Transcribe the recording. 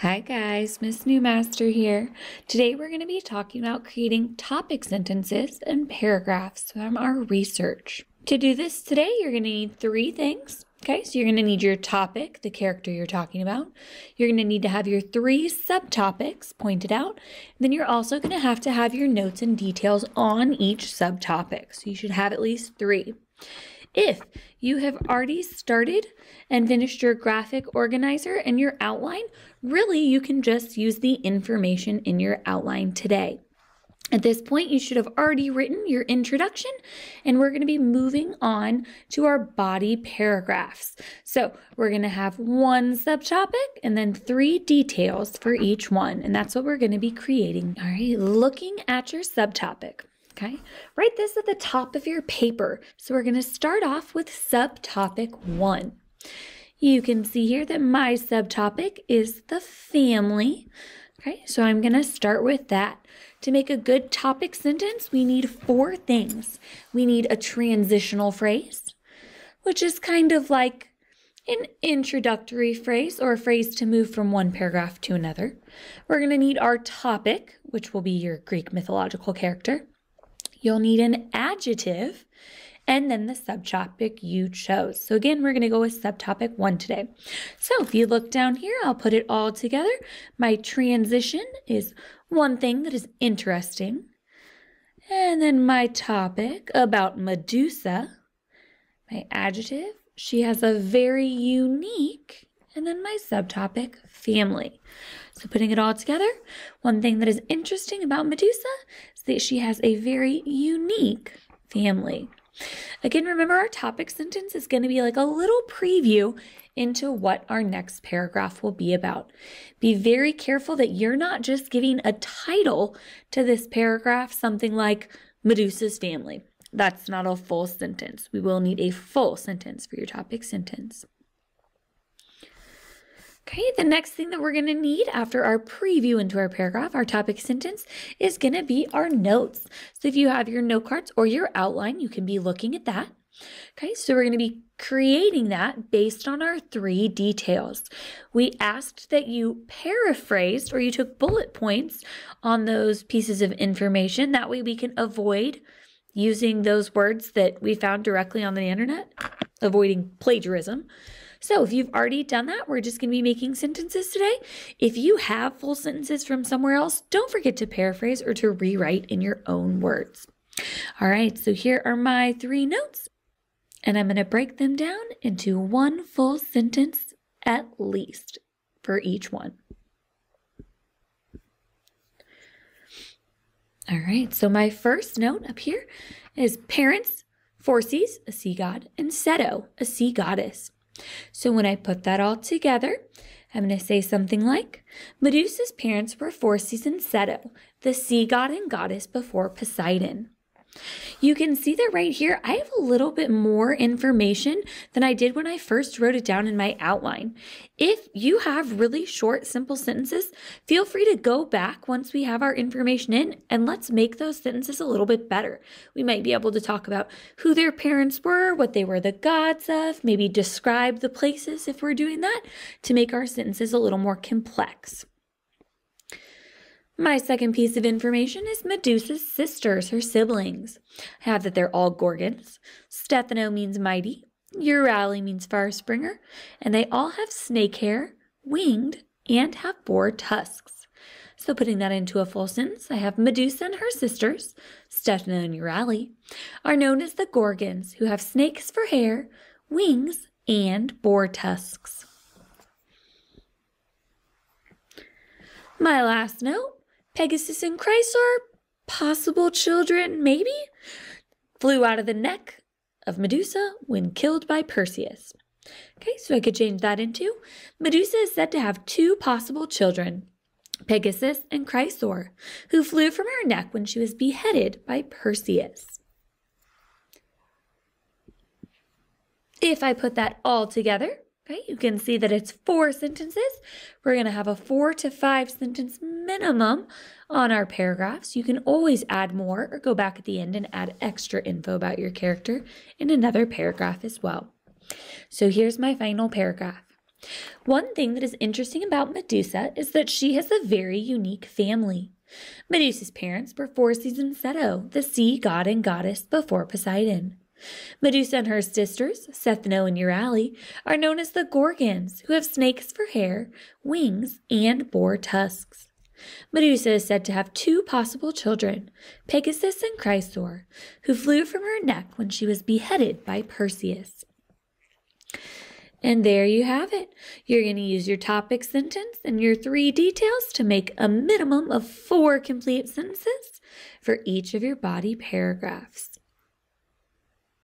Hi guys, Miss Newmaster here. Today we're going to be talking about creating topic sentences and paragraphs from our research. To do this today, you're going to need three things. Okay, so you're going to need your topic, the character you're talking about. You're going to need to have your three subtopics pointed out. Then you're also going to have your notes and details on each subtopic. So you should have at least three. If you have already started and finished your graphic organizer and your outline, really you can just use the information in your outline today. At this point, you should have already written your introduction, and we're going to be moving on to our body paragraphs. So we're going to have one subtopic and then three details for each one, and that's what we're going to be creating. All right, looking at your subtopic. Okay, write this at the top of your paper. So we're going to start off with subtopic 1. You can see here that my subtopic is the family. Okay, so I'm going to start with that. To make a good topic sentence, we need 4 things. We need a transitional phrase, which is kind of like an introductory phrase or a phrase to move from one paragraph to another. We're going to need our topic, which will be your Greek mythological character. You'll need an adjective and then the subtopic you chose. So again, we're going to go with subtopic 1 today. So if you look down here, I'll put it all together. My transition is one thing that is interesting. And then my topic about Medusa. My adjective, she has a very unique. And then my subtopic, family. So putting it all together, one thing that is interesting about Medusa is that she has a very unique family. Again, remember our topic sentence is going to be like a little preview into what our next paragraph will be about. Be very careful that you're not just giving a title to this paragraph, something like Medusa's family. That's not a full sentence. We will need a full sentence for your topic sentence. Okay, the next thing that we're going to need after our preview into our paragraph, our topic sentence, is going to be our notes. So if you have your note cards or your outline, you can be looking at that. Okay, so we're going to be creating that based on our 3 details. We asked that you paraphrased or you took bullet points on those pieces of information. That way we can avoid using those words that we found directly on the internet, avoiding plagiarism. So if you've already done that, we're just going to be making sentences today. If you have full sentences from somewhere else, don't forget to paraphrase or to rewrite in your own words. All right, so here are my 3 notes, and I'm going to break them down into one full sentence at least for each one. All right, so my first note up here is parents, Phorcys, a sea god, and Ceto, a sea goddess. So when I put that all together, I'm going to say something like, Medusa's parents were Phorcys and Ceto, the sea god and goddess before Poseidon. You can see that right here, I have a little bit more information than I did when I first wrote it down in my outline. If you have really short, simple sentences, feel free to go back once we have our information in and let's make those sentences a little bit better. We might be able to talk about who their parents were, what they were the gods of, maybe describe the places if we're doing that to make our sentences a little more complex. My second piece of information is Medusa's sisters, her siblings. I have that they're all Gorgons. Stethano means mighty. Euryale means fire springer. And they all have snake hair, winged, and have 4 tusks. So putting that into a full sentence, I have Medusa and her sisters, Stethano and Euryale, are known as the Gorgons, who have snakes for hair, wings, and boar tusks. My last note, Pegasus and Chrysaor, possible children, maybe, flew out of the neck of Medusa when killed by Perseus. Okay, so I could change that into, Medusa is said to have 2 possible children, Pegasus and Chrysaor, who flew from her neck when she was beheaded by Perseus. If I put that all together, okay, you can see that it's 4 sentences. We're going to have a 4 to 5 sentence minimum on our paragraphs. You can always add more or go back at the end and add extra info about your character in another paragraph as well. So here's my final paragraph. One thing that is interesting about Medusa is that she has a very unique family. Medusa's parents were Phorcys and Ceto, the sea god and goddess before Poseidon. Medusa and her sisters, Sethno and Euryale, are known as the Gorgons, who have snakes for hair, wings, and boar tusks. Medusa is said to have two possible children, Pegasus and Chrysaor, who flew from her neck when she was beheaded by Perseus. And there you have it. You're going to use your topic sentence and your 3 details to make a minimum of 4 complete sentences for each of your body paragraphs.